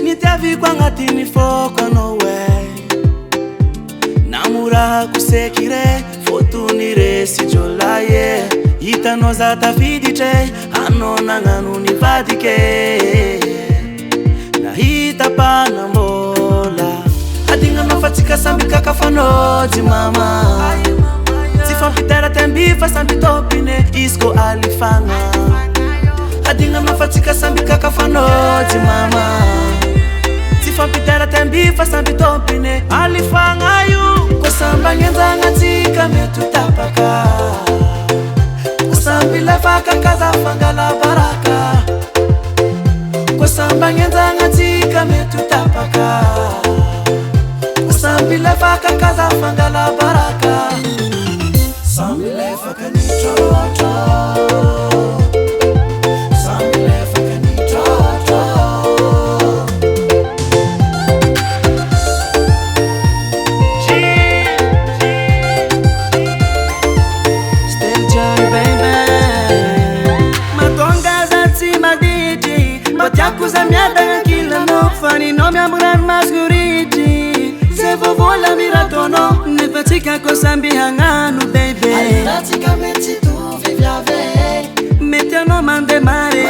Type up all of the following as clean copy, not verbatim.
Nitavikwa ngatini foko no way Namura kusekire fotunire sijolaye Itanoza tafidiche anona nganu nivadike Na hita pana mbola Adinga nofatika sambika kafanoti mama Sifampitera tembifa sambitopine isko alifanga Adinga nofatika sambika kafanoti mama Sifampitera tembifa sambitopine alifanga yu Kusamba ngenza ngatika metutapaka Kusambila faka kaza fangala baraka Kusamba ngenza ngatika metutapaka Kusambila faka kaza fangala baraka Sambile faka ni chocho Sambile faka ni chocho Still joy baby Matonga zati maditi Matiakuza miada kila nofani No mi amuran masguriti Se vovola miratono Nefatika kosambi hanganu baby Alinatika meti tu viviave Metiano mande mare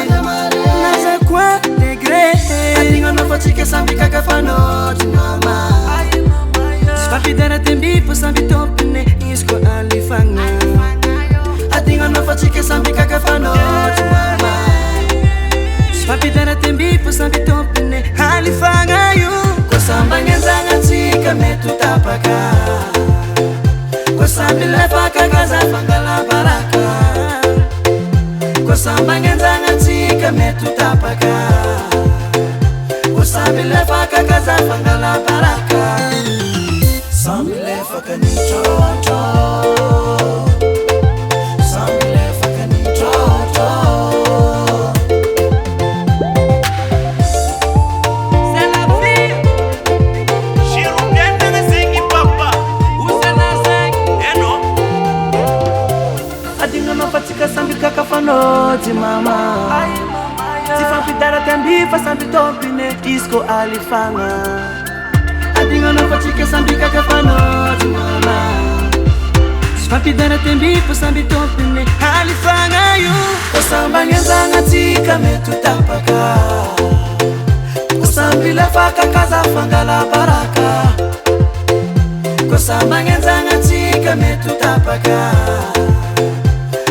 Naza kwa degre Adinga nofatika sambi kakafanoti mama Sfapidera tembipo sambi topine Isko alifanga Adinga nofatika sambi kakafanoti mama Sfapidera tembipo sambi topine alifanga yu Kusamba ngenza ngatika metutapaka Kusambila faka kaza fangala baraka Kusamba ngenza ngatika metutapaka Kusambila faka kaza fangala baraka Sambile faka ni chocho Sambile faka ni chocho Adinga nofatika sambika kafanoti mama Sifampitera tembifa sambi topine Isko alifanga Adinga nofatika sambika kafanoti mama Sfapidera tembipo sambi topine alifanga yu Kusamba ngenza ngatika metutapaka Kusambila faka kaza fangala baraka Kusamba ngenza ngatika metutapaka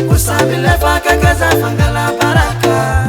Kusambila faka kaza fangala baraka